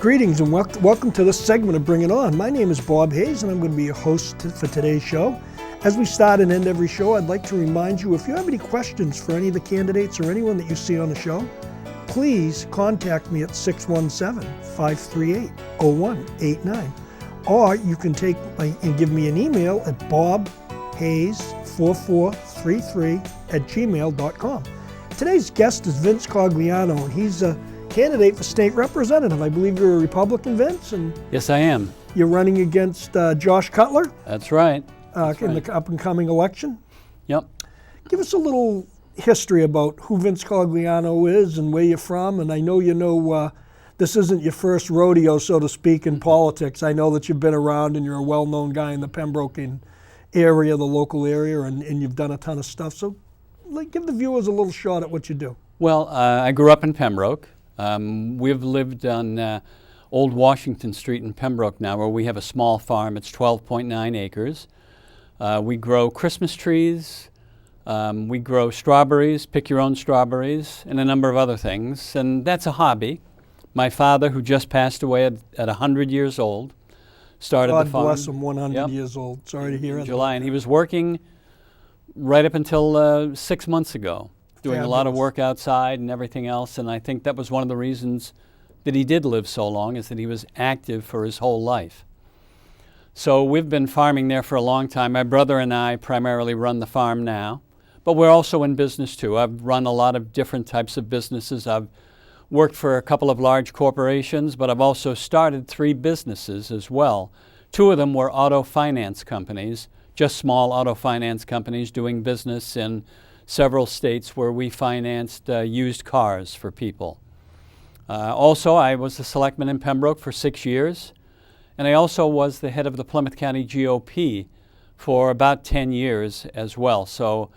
Greetings and welcome to this segment of Bring It On. My name is Bob Hayes and I'm going to be your host for today's show. As we start and end every show, I'd like to remind you, if you have any questions for any of the candidates or anyone that you see on the show, please contact me at 617-538-0189. Or you can take and give me an email at bobhayes4433@gmail.com. Today's guest is Vince Cogliano, and he's a candidate for state representative. I believe you're a Republican, Vince? And yes, I am. You're running against Josh Cutler? That's right. In the up-and-coming election? Yep. Give us a little history about who Vince Cogliano is and where you're from. And I know this isn't your first rodeo, so to speak, in politics. I know that you've been around and you're a well-known guy in the Pembroke area, the local area, and you've done a ton of stuff. So give the viewers a little shot at what you do. Well, I grew up in Pembroke. We've lived on Old Washington Street in Pembroke now, where we have a small farm. It's 12.9 acres. We grow Christmas trees. We grow strawberries, pick your own strawberries, and a number of other things. And that's a hobby. My father, who just passed away at 100 years old, started the farm. God bless him, 100 years old. Sorry to hear it. In July, and he was working right up until 6 months ago, doing a lot of work outside and everything else. And I think that was one of the reasons that he did live so long, is that he was active for his whole life. So we've been farming there for a long time. My brother and I primarily run the farm now, but we're also in business too. I've run a lot of different types of businesses. I've worked for a couple of large corporations, but I've also started 3 businesses as well. 2 of them were auto finance companies, just small auto finance companies doing business in several states where we financed used cars for people. Also, I was a selectman in Pembroke for 6 years, and I also was the head of the Plymouth County GOP for about 10 years as well. So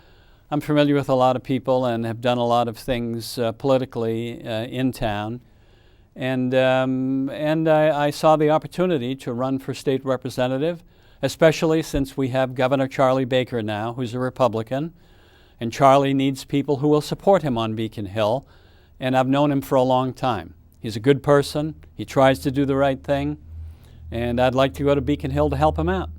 I'm familiar with a lot of people and have done a lot of things politically in town. And I saw the opportunity to run for state representative, especially since we have Governor Charlie Baker now, who's a Republican. And Charlie needs people who will support him on Beacon Hill. And I've known him for a long time. He's a good person. He tries to do the right thing. And I'd like to go to Beacon Hill to help him out.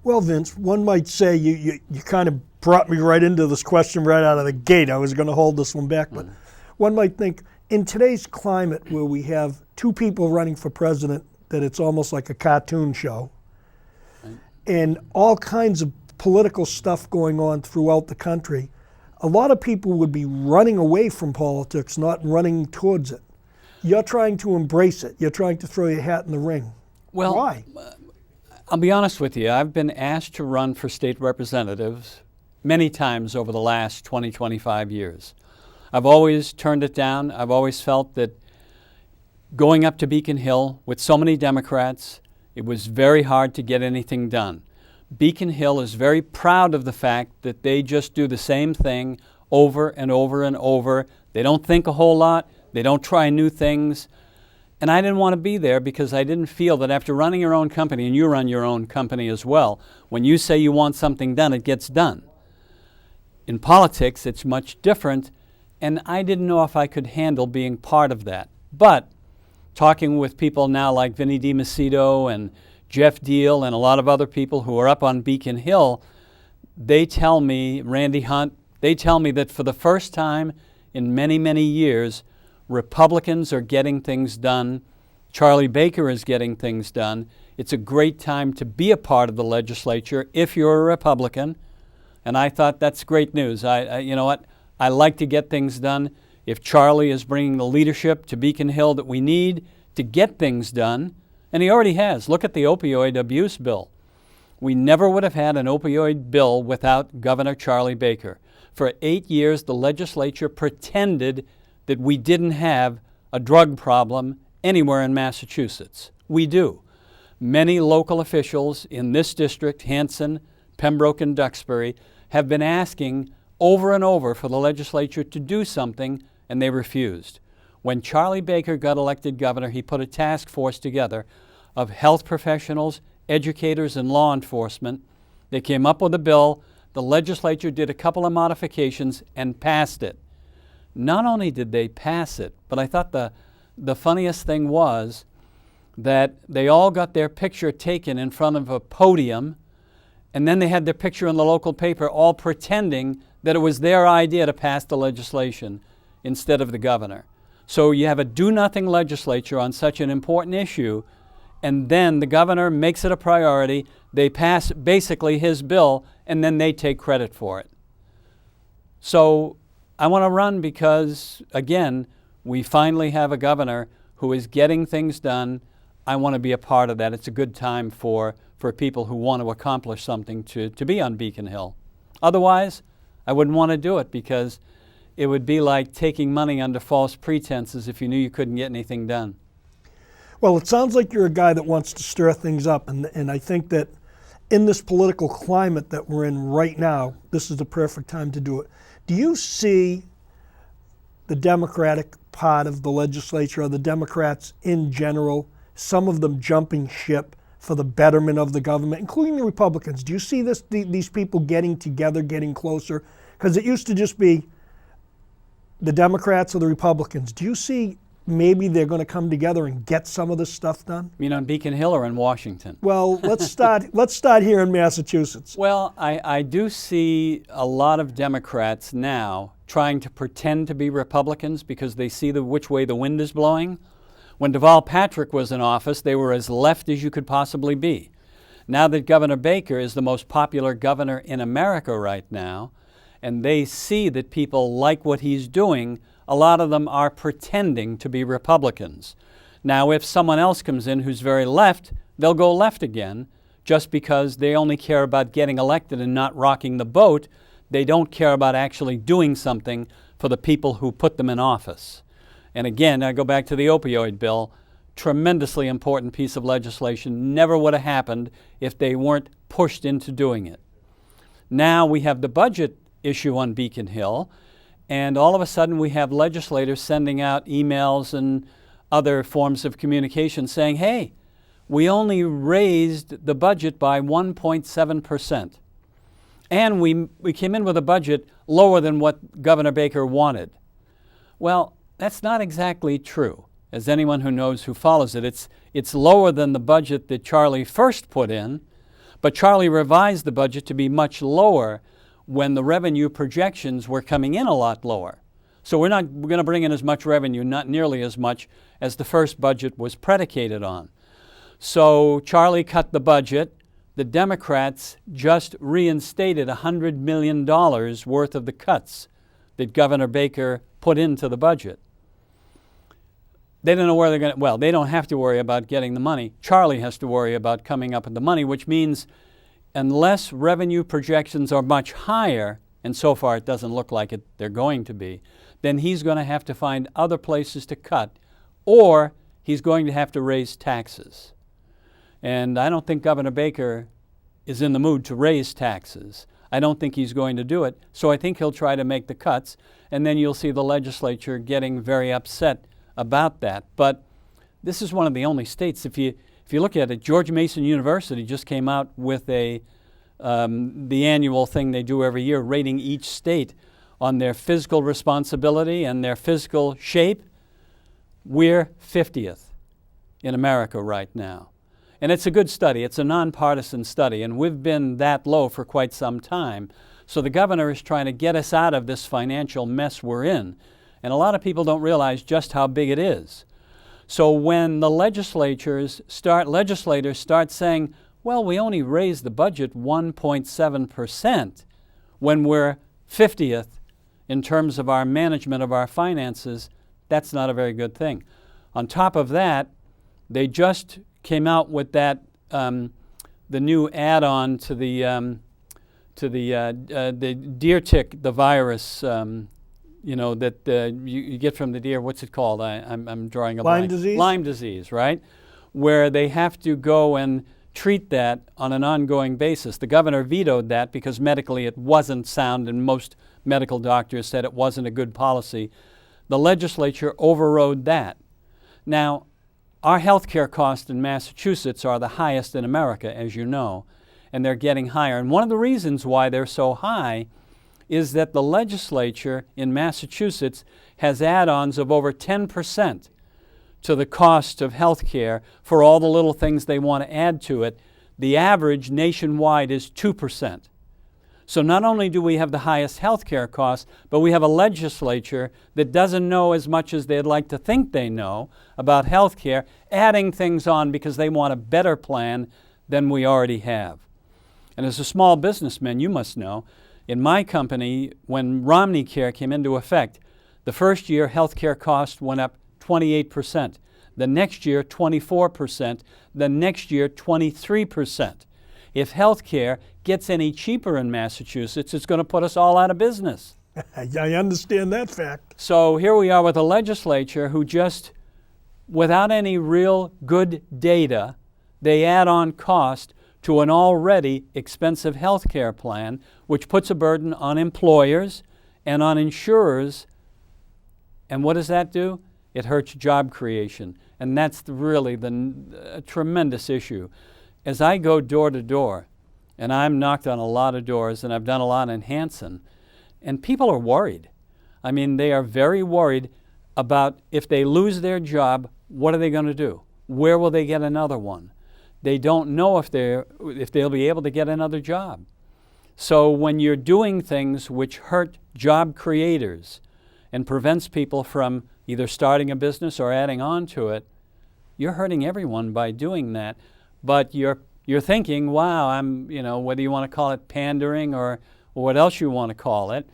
Well, Vince, one might say you kind of brought me right into this question right out of the gate. I was going to hold this one back, but one might think in today's climate where we have 2 people running for president, that it's almost like a cartoon show, and all kinds of political stuff going on throughout the country, a lot of people would be running away from politics, not running towards it. You're trying to embrace it. You're trying to throw your hat in the ring. Well, why? I'll be honest with you. I've been asked to run for state representatives many times over the last 20, 25 years. I've always turned it down. I've always felt that going up to Beacon Hill with so many Democrats, it was very hard to get anything done. Beacon Hill is very proud of the fact that they just do the same thing over and over and over. They don't think a whole lot. They don't try new things. And I didn't want to be there because I didn't feel that after running your own company, and you run your own company as well, when you say you want something done, it gets done. In politics, it's much different, and I didn't know if I could handle being part of that. But talking with people now like Vinny DiMacedo and Jeff Deal and a lot of other people who are up on Beacon Hill, they tell me, Randy Hunt, they tell me that for the first time in many, many years, Republicans are getting things done. Charlie Baker is getting things done. It's a great time to be a part of the legislature if you're a Republican. And I thought that's great news. You know what? I like to get things done. If Charlie is bringing the leadership to Beacon Hill that we need to get things done, and he already has. Look at the opioid abuse bill. We never would have had an opioid bill without Governor Charlie Baker. For 8 years, the legislature pretended that we didn't have a drug problem anywhere in Massachusetts. We do. Many local officials in this district, Hanson, Pembroke, and Duxbury, have been asking over and over for the legislature to do something, and they refused. When Charlie Baker got elected governor, he put a task force together of health professionals, educators, and law enforcement. They came up with a bill. The legislature did a couple of modifications and passed it. Not only did they pass it, but I thought the the funniest thing was that they all got their picture taken in front of a podium, and then they had their picture in the local paper, all pretending that it was their idea to pass the legislation instead of the governor. So you have a do-nothing legislature on such an important issue, and then the governor makes it a priority. They pass basically his bill, and then they take credit for it. So I want to run because, again, we finally have a governor who is getting things done. I want to be a part of that. It's a good time for people who want to accomplish something to be on Beacon Hill. Otherwise, I wouldn't want to do it because it would be like taking money under false pretenses if you knew you couldn't get anything done. Well, it sounds like you're a guy that wants to stir things up, and I think that in this political climate that we're in right now, this is the perfect time to do it. Do you see the Democratic part of the legislature, or the Democrats in general, some of them jumping ship for the betterment of the government, including the Republicans? Do you see these people getting together, getting closer? Because it used to just be the Democrats or the Republicans. Do you see maybe they're going to come together and get some of this stuff done? You mean on Beacon Hill or in Washington? Well, let's start here in Massachusetts. Well, I do see a lot of Democrats now trying to pretend to be Republicans because they see which way the wind is blowing. When Deval Patrick was in office, they were as left as you could possibly be. Now that Governor Baker is the most popular governor in America right now, and they see that people like what he's doing, a lot of them are pretending to be Republicans. Now, if someone else comes in who's very left, they'll go left again, just because they only care about getting elected and not rocking the boat. They don't care about actually doing something for the people who put them in office. And again, I go back to the opioid bill, tremendously important piece of legislation, never would have happened if they weren't pushed into doing it. Now we have the budget issue on Beacon Hill, and all of a sudden we have legislators sending out emails and other forms of communication saying, hey, we only raised the budget by 1.7%. And we came in with a budget lower than what Governor Baker wanted. Well, that's not exactly true. As anyone who knows, who follows it, it's lower than the budget that Charlie first put in, but Charlie revised the budget to be much lower when the revenue projections were coming in a lot lower. So we're going to bring in as much revenue, not nearly as much as the first budget was predicated on. So Charlie cut the budget. The Democrats just reinstated $100 million worth of the cuts that Governor Baker put into the budget. They don't know where they're going to, well, they don't have to worry about getting the money. Charlie has to worry about coming up with the money, which means unless revenue projections are much higher, and so far it doesn't look like they're going to be, then he's going to have to find other places to cut, or he's going to have to raise taxes. And I don't think Governor Baker is in the mood to raise taxes. I don't think he's going to do it, so I think he'll try to make the cuts, and then you'll see the legislature getting very upset about that. But this is one of the only states, if you look at it, George Mason University just came out with the annual thing they do every year, rating each state on their fiscal responsibility and their fiscal shape. We're 50th in America right now. And it's a good study. It's a nonpartisan study, and we've been that low for quite some time. So the governor is trying to get us out of this financial mess we're in. And a lot of people don't realize just how big it is. So when the legislators start saying, well, we only raised the budget 1.7% when we're 50th in terms of our management of our finances, that's not a very good thing. On top of that, they just came out with that the new add-on to the deer tick, the virus, that you get from the deer. What's it called? I'm drawing a blank. Lyme disease? Lyme disease, right? Where they have to go and treat that on an ongoing basis. The governor vetoed that because medically it wasn't sound, and most medical doctors said it wasn't a good policy. The legislature overrode that. Now, our health care costs in Massachusetts are the highest in America, as you know, and they're getting higher. And one of the reasons why they're so high is that the legislature in Massachusetts has add-ons of over 10% to the cost of health care for all the little things they want to add to it, the average nationwide is 2%. So not only do we have the highest health care costs, but we have a legislature that doesn't know as much as they'd like to think they know about health care, adding things on because they want a better plan than we already have. And as a small businessman, you must know, in my company, when Romney Care came into effect, the first year health care costs went up 28%. The next year, 24%. The next year, 23%. If health care gets any cheaper in Massachusetts, it's going to put us all out of business. I understand that fact. So here we are with a legislature who just, without any real good data, they add on cost to an already expensive health care plan, which puts a burden on employers and on insurers. And what does that do? It hurts job creation. And that's really the tremendous issue. As I go door to door, and I've knocked on a lot of doors, and I've done a lot in Hanson, and people are worried. I mean, they are very worried about if they lose their job, what are they going to do? Where will they get another one? They don't know if they'll be able to get another job. So when you're doing things which hurt job creators and prevents people from either starting a business or adding on to it, you're hurting everyone by doing that. But you're thinking, wow, I'm, whether you want to call it pandering or what else you want to call it,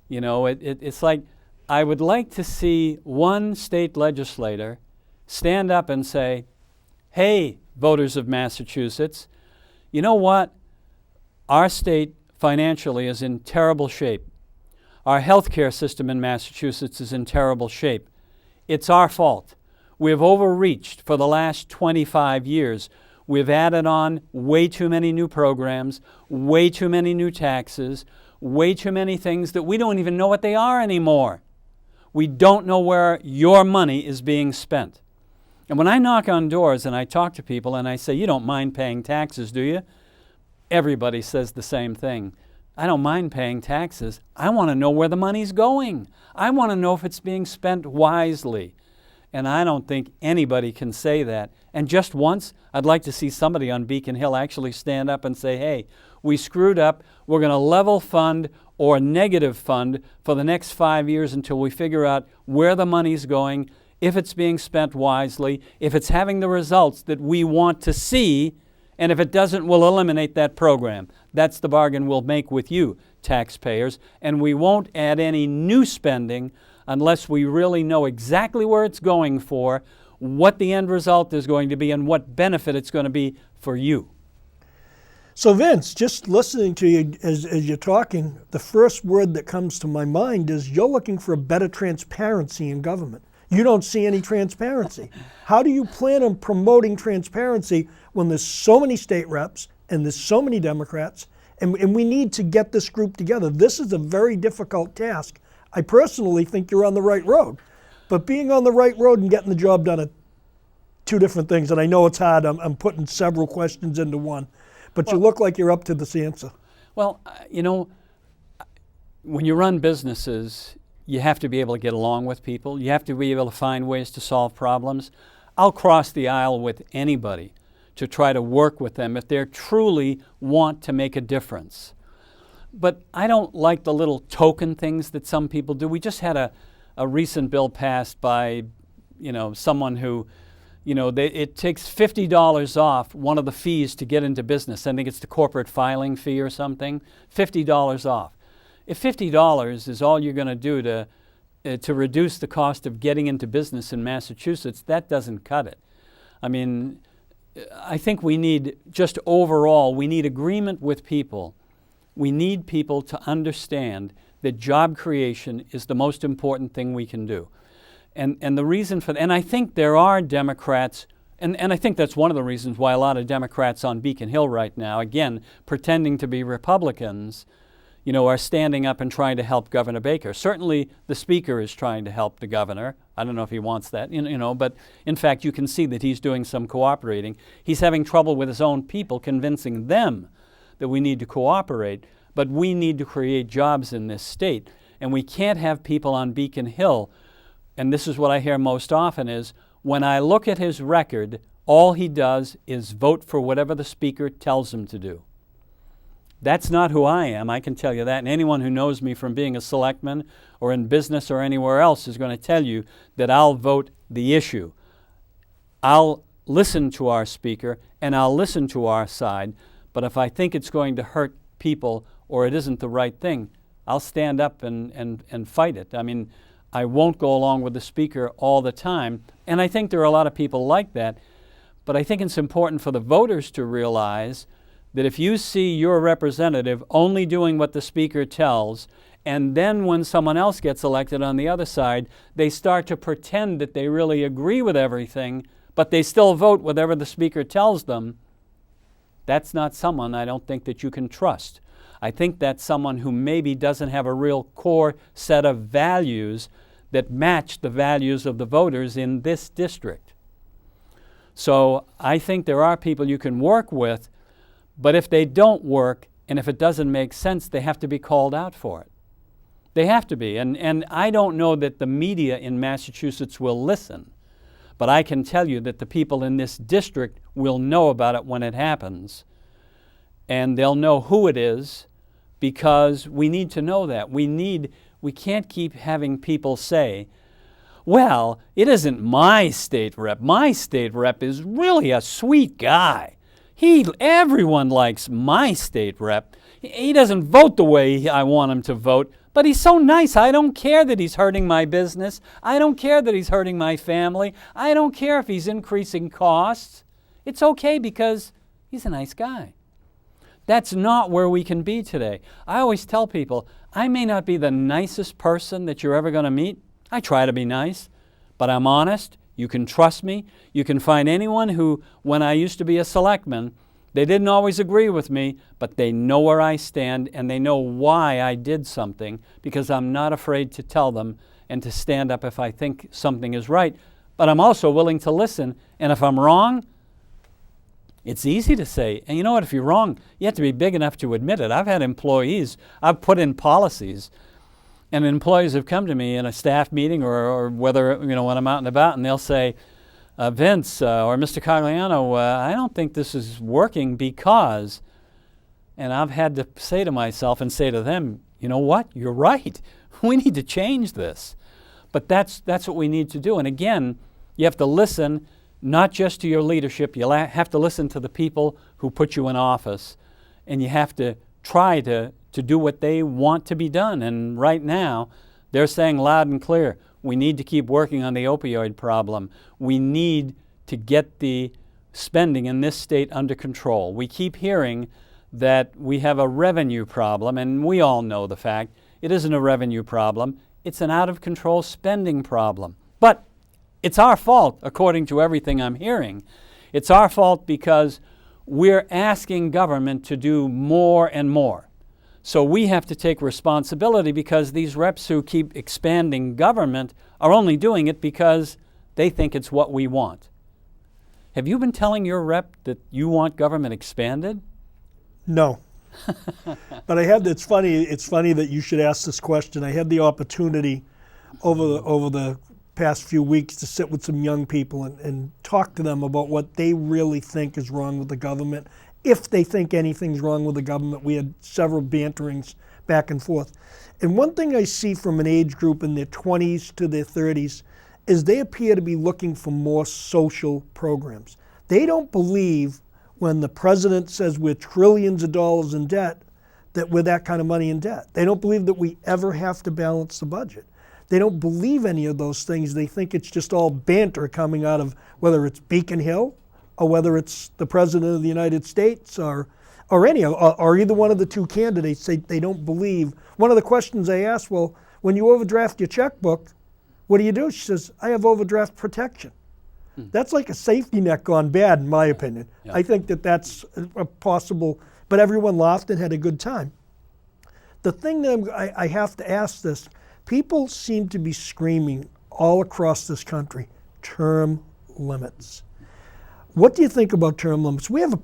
it's like I would like to see one state legislator stand up and say, hey, voters of Massachusetts, you know what? Our state financially is in terrible shape. Our healthcare system in Massachusetts is in terrible shape. It's our fault. We've overreached for the last 25 years. We've added on way too many new programs, way too many new taxes, way too many things that we don't even know what they are anymore. We don't know where your money is being spent. And when I knock on doors and I talk to people and I say, you don't mind paying taxes, do you? Everybody says the same thing. I don't mind paying taxes. I want to know where the money's going. I want to know if it's being spent wisely. And I don't think anybody can say that. And just once, I'd like to see somebody on Beacon Hill actually stand up and say, hey, we screwed up. We're going to level fund or negative fund for the next 5 years until we figure out where the money's going, if it's being spent wisely, if it's having the results that we want to see, and if it doesn't, we'll eliminate that program. That's the bargain we'll make with you, taxpayers, and we won't add any new spending unless we really know exactly where it's going for, what the end result is going to be, and what benefit it's going to be for you. So Vince, just listening to you as you're talking, the first word that comes to my mind is you're looking for a better transparency in government. You don't see any transparency. How do you plan on promoting transparency when there's so many state reps and there's so many Democrats, and we need to get this group together? This is a very difficult task. I personally think you're on the right road. But being on the right road and getting the job done are two different things, and I know it's hard. I'm putting several questions into one. But you look like you're up to this answer. Well, when you run businesses, you have to be able to get along with people. You have to be able to find ways to solve problems. I'll cross the aisle with anybody to try to work with them if they truly want to make a difference. But I don't like the little token things that some people do. We just had a recent bill passed by, someone who, it takes $50 off one of the fees to get into business. I think it's the corporate filing fee or something, $50 off. If $50 is all you're going to do to reduce the cost of getting into business in Massachusetts, that doesn't cut it. I mean, I think we need, just overall, we need agreement with people. We need people to understand that job creation is the most important thing we can do. And the reason for that, and I think there are Democrats, and I think that's one of the reasons why a lot of Democrats on Beacon Hill right now, again, pretending to be Republicans, are standing up and trying to help Governor Baker. Certainly the Speaker is trying to help the governor. I don't know if he wants that, but in fact you can see that he's doing some cooperating. He's having trouble with his own people convincing them that we need to cooperate, but we need to create jobs in this state. And we can't have people on Beacon Hill, and this is what I hear most often is, when I look at his record, all he does is vote for whatever the Speaker tells him to do. That's not who I am, I can tell you that. And anyone who knows me from being a selectman or in business or anywhere else is going to tell you that I'll vote the issue. I'll listen to our Speaker and I'll listen to our side, but if I think it's going to hurt people or it isn't the right thing, I'll stand up and fight it. I mean, I won't go along with the Speaker all the time, and I think there are a lot of people like that, but I think it's important for the voters to realize that if you see your representative only doing what the Speaker tells, and then when someone else gets elected on the other side, they start to pretend that they really agree with everything, but they still vote whatever the Speaker tells them, that's not someone I don't think that you can trust. I think that's someone who maybe doesn't have a real core set of values that match the values of the voters in this district. So I think there are people you can work with, but if they don't work and if it doesn't make sense, they have to be called out for it. They have to be. And I don't know that the media in Massachusetts will listen, but I can tell you that the people in this district will know about it when it happens. And they'll know who it is, because we need to know that. We can't keep having people say, well, it isn't my state rep. My state rep is really a sweet guy. Everyone likes my state rep. He doesn't vote the way I want him to vote, but he's so nice. I don't care that he's hurting my business. I don't care that he's hurting my family. I don't care if he's increasing costs. It's okay because he's a nice guy. That's not where we can be today. I always tell people, I may not be the nicest person that you're ever going to meet. I try to be nice, but I'm honest. You can trust me. You can find anyone who, when I used to be a selectman, they didn't always agree with me, but they know where I stand and they know why I did something, because I'm not afraid to tell them and to stand up if I think something is right. But I'm also willing to listen, and if I'm wrong, it's easy to say, and you know what, if you're wrong, you have to be big enough to admit it. I've had employees, I've put in policies, and employees have come to me in a staff meeting or whether, when I'm out and about, and they'll say, Vince or Mr. Cogliano, I don't think this is working because, and I've had to say to myself and say to them, you know what, you're right. We need to change this. But that's what we need to do. And again, you have to listen not just to your leadership, you have to listen to the people who put you in office, and you have to try to do what they want to be done. And right now, they're saying loud and clear, we need to keep working on the opioid problem. We need to get the spending in this state under control. We keep hearing that we have a revenue problem, and we all know the fact it isn't a revenue problem, it's an out-of-control spending problem. But it's our fault, according to everything I'm hearing. It's our fault because we're asking government to do more and more. So we have to take responsibility, because these reps who keep expanding government are only doing it because they think it's what we want. Have you been telling your rep that you want government expanded? No. But it's funny that you should ask this question. I had the opportunity over the past few weeks to sit with some young people and talk to them about what they really think is wrong with the government. If they think anything's wrong with the government, we had several banterings back and forth. And one thing I see from an age group in their 20s to their 30s is they appear to be looking for more social programs. They don't believe when the president says we're trillions of dollars in debt, that we're that kind of money in debt. They don't believe that we ever have to balance the budget. They don't believe any of those things. They think it's just all banter coming out of whether it's Beacon Hill or whether it's the President of the United States or either one of the two candidates. They don't believe. One of the questions I asked, well, when you overdraft your checkbook, what do you do? She says, I have overdraft protection. That's like a safety net gone bad, in my opinion. Yeah. I think that's a possible, but everyone laughed and had a good time. The thing that I have to ask this, people seem to be screaming all across this country, term limits. What do you think about term limits? We have a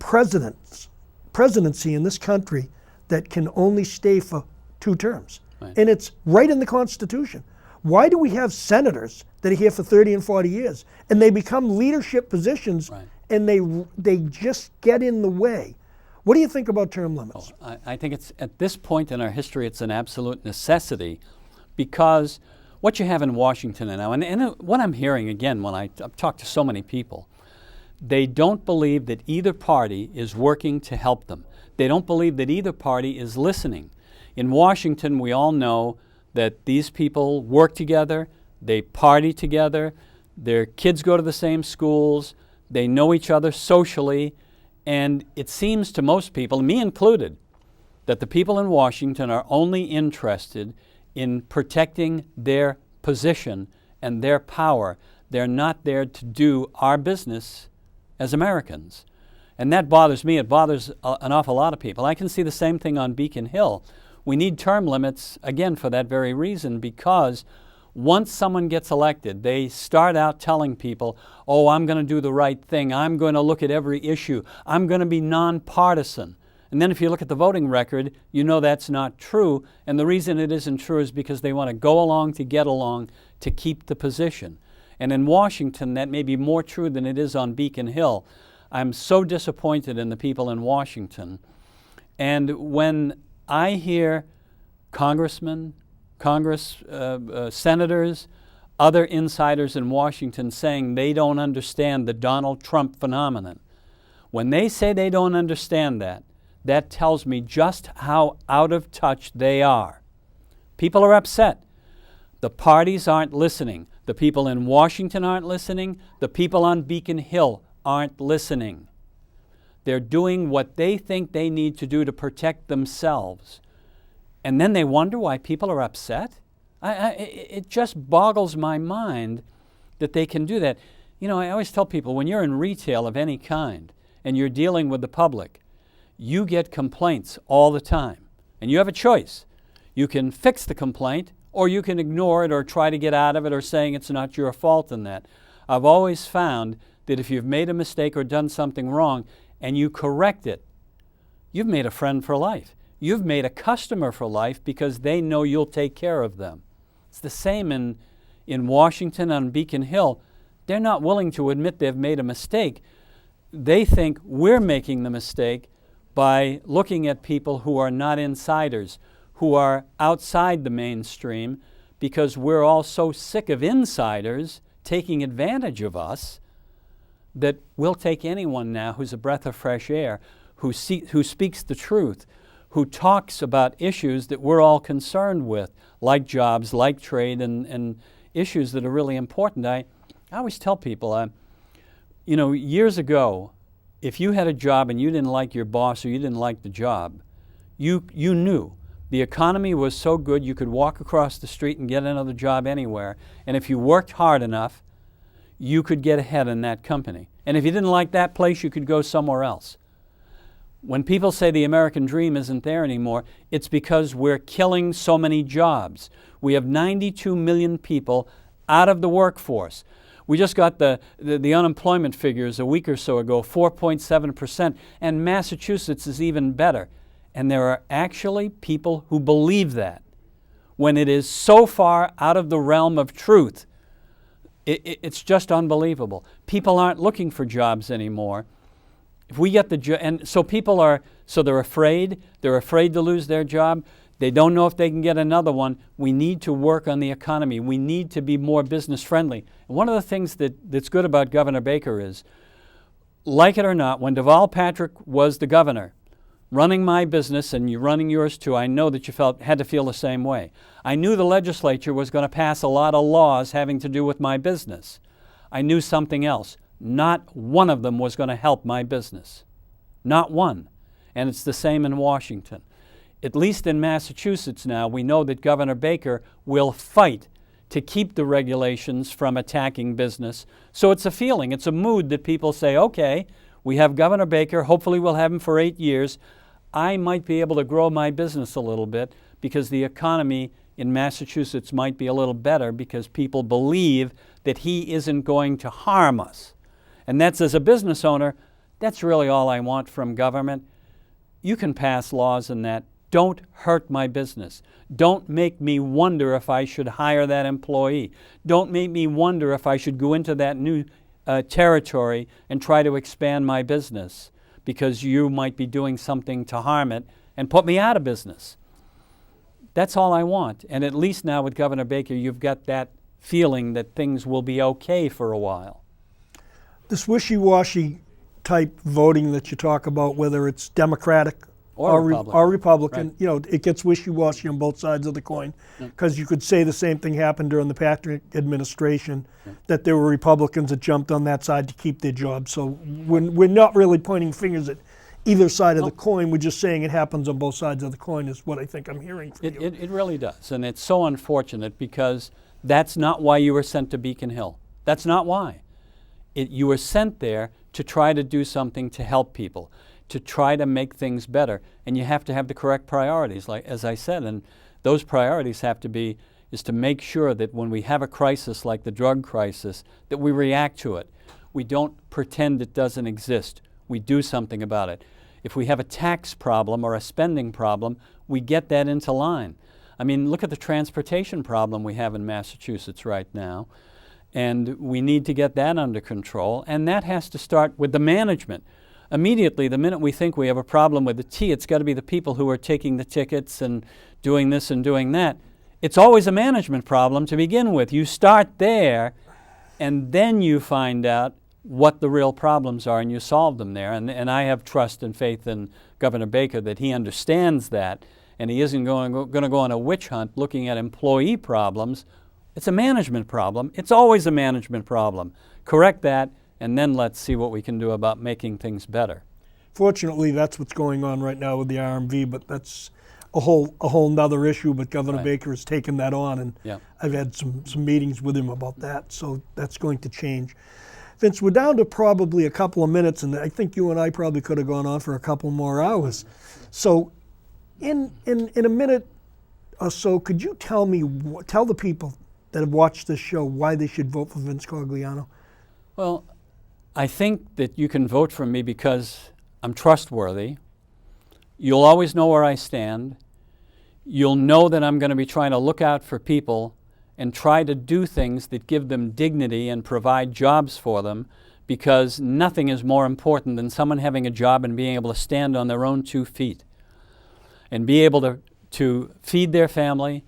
presidency in this country that can only stay for 2 terms. Right. And it's right in the Constitution. Why do we have senators that are here for 30 and 40 years and they become leadership positions Right. and they just get in the way? What do you think about term limits? I think it's, at this point in our history, it's an absolute necessity, because what you have in Washington now, and what I'm hearing again when I've talked to so many people, they don't believe that either party is working to help them. They don't believe that either party is listening. In Washington, we all know that these people work together, they party together, their kids go to the same schools, they know each other socially, and it seems to most people, me included, that the people in Washington are only interested in protecting their position and their power. They're not there to do our business as Americans. And that bothers me. It bothers an awful lot of people. I can see the same thing on Beacon Hill. We need term limits, again, for that very reason, because once someone gets elected, they start out telling people, oh, I'm going to do the right thing. I'm going to look at every issue. I'm going to be nonpartisan. And then if you look at the voting record, you know that's not true. And the reason it isn't true is because they want to go along to get along to keep the position. And in Washington, that may be more true than it is on Beacon Hill. I'm so disappointed in the people in Washington. And when I hear congressmen, senators, other insiders in Washington saying they don't understand the Donald Trump phenomenon, when they say they don't understand that, that tells me just how out of touch they are. People are upset. The parties aren't listening. The people in Washington aren't listening. The people on Beacon Hill aren't listening. They're doing what they think they need to do to protect themselves. And then they wonder why people are upset? It just boggles my mind that they can do that. You know, I always tell people, when you're in retail of any kind and you're dealing with the public, you get complaints all the time. And you have a choice. You can fix the complaint, or you can ignore it or try to get out of it or saying it's not your fault in that. I've always found that if you've made a mistake or done something wrong and you correct it, you've made a friend for life. You've made a customer for life because they know you'll take care of them. It's the same in Washington on Beacon Hill. They're not willing to admit they've made a mistake. They think we're making the mistake by looking at people who are not insiders, who are outside the mainstream, because we're all so sick of insiders taking advantage of us that we'll take anyone now who's a breath of fresh air, who speaks the truth, who talks about issues that we're all concerned with, like jobs, like trade, and issues that are really important. I always tell people, years ago, if you had a job and you didn't like your boss or you didn't like the job, you knew. The economy was so good you could walk across the street and get another job anywhere. And if you worked hard enough, you could get ahead in that company. And if you didn't like that place, you could go somewhere else. When people say the American dream isn't there anymore, it's because we're killing so many jobs. We have 92 million people out of the workforce. We just got the unemployment figures a week or so ago, 4.7%, and Massachusetts is even better. And there are actually people who believe that, when it is so far out of the realm of truth. It's just unbelievable. People aren't looking for jobs anymore. If we get and so people are, so they're afraid. They're afraid to lose their job. They don't know if they can get another one. We need to work on the economy. We need to be more business friendly. And one of the things that's good about Governor Baker is, like it or not, when Deval Patrick was the governor, running my business and you running yours too, I know that you had to feel the same way. I knew the legislature was going to pass a lot of laws having to do with my business. I knew something else. Not one of them was going to help my business. Not one. And it's the same in Washington. At least in Massachusetts now, we know that Governor Baker will fight to keep the regulations from attacking business. So it's a feeling, it's a mood that people say, okay, we have Governor Baker, hopefully we'll have him for 8 years. I might be able to grow my business a little bit because the economy in Massachusetts might be a little better because people believe that he isn't going to harm us. And that's, as a business owner, that's really all I want from government. You can pass laws and that Don't hurt my business. Don't make me wonder if I should hire that employee. Don't make me wonder if I should go into that new territory and try to expand my business because you might be doing something to harm it and put me out of business. That's all I want. And at least now with Governor Baker, you've got that feeling that things will be okay for a while. This wishy-washy type voting that you talk about, whether it's Democratic or Republican, right. you know, it gets wishy-washy on both sides of the coin, because you could say the same thing happened during the Patrick administration, that there were Republicans that jumped on that side to keep their jobs. So we're not really pointing fingers at either side of the coin. We're just saying it happens on both sides of the coin is what I think I'm hearing from you. It really does, and it's so unfortunate because that's not why you were sent to Beacon Hill. That's not why. You were sent there to try to do something to help people, to try to make things better, and you have to have the correct priorities, like as I said, and those priorities have to be is to make sure that when we have a crisis like the drug crisis, that we react to it. We don't pretend it doesn't exist. We do something about it. If we have a tax problem or a spending problem, we get that into line. I mean, look at the transportation problem we have in Massachusetts right now, and we need to get that under control, and that has to start with the management. Immediately, the minute we think we have a problem with the T, it's got to be the people who are taking the tickets and doing this and doing that. It's always a management problem to begin with. You start there, and then you find out what the real problems are, and you solve them there. And I have trust and faith in Governor Baker that he understands that, and he isn't going to go on a witch hunt looking at employee problems. It's a management problem. It's always a management problem. Correct that, and then let's see what we can do about making things better. Fortunately, that's what's going on right now with the RMV, but that's a whole nother issue. But Governor Baker has taken that on, and I've had some meetings with him about that, so that's going to change. Vince, we're down to probably a couple of minutes, and I think you and I probably could have gone on for a couple more hours. So in a minute or so, could you tell the people that have watched this show why they should vote for Vince Cogliano? Well, I think that you can vote for me because I'm trustworthy. You'll always know where I stand. You'll know that I'm going to be trying to look out for people and try to do things that give them dignity and provide jobs for them, because nothing is more important than someone having a job and being able to stand on their own 2 feet and be able to feed their family,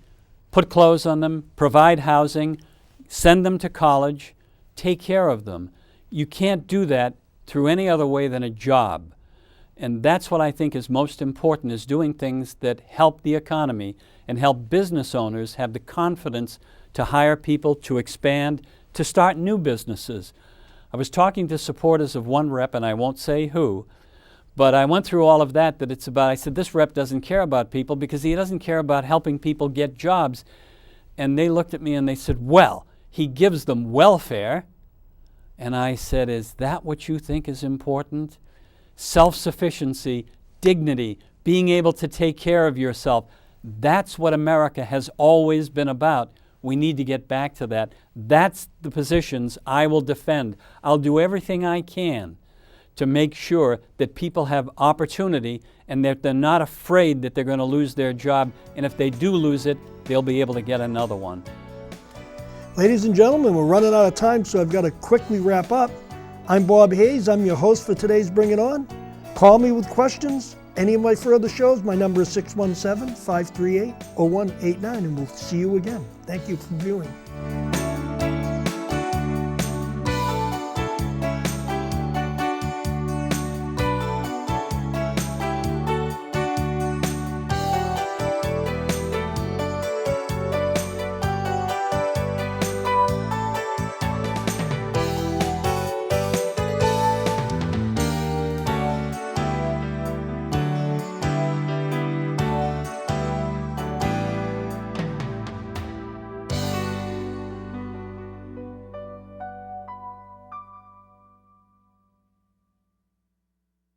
put clothes on them, provide housing, send them to college, take care of them. You can't do that through any other way than a job. And that's what I think is most important, is doing things that help the economy and help business owners have the confidence to hire people, to expand, to start new businesses. I was talking to supporters of one rep, and I won't say who, but I went through all of that it's about. I said, this rep doesn't care about people because he doesn't care about helping people get jobs. And they looked at me and they said, well, he gives them welfare. And I said, is that what you think is important? Self-sufficiency, dignity, being able to take care of yourself. That's what America has always been about. We need to get back to that. That's the positions I will defend. I'll do everything I can to make sure that people have opportunity and that they're not afraid that they're going to lose their job. And if they do lose it, they'll be able to get another one. Ladies and gentlemen, we're running out of time, so I've got to quickly wrap up. I'm Bob Hayes. I'm your host for today's Bring It On. Call me with questions. Any of my further shows, my number is 617-538-0189, and we'll see you again. Thank you for viewing.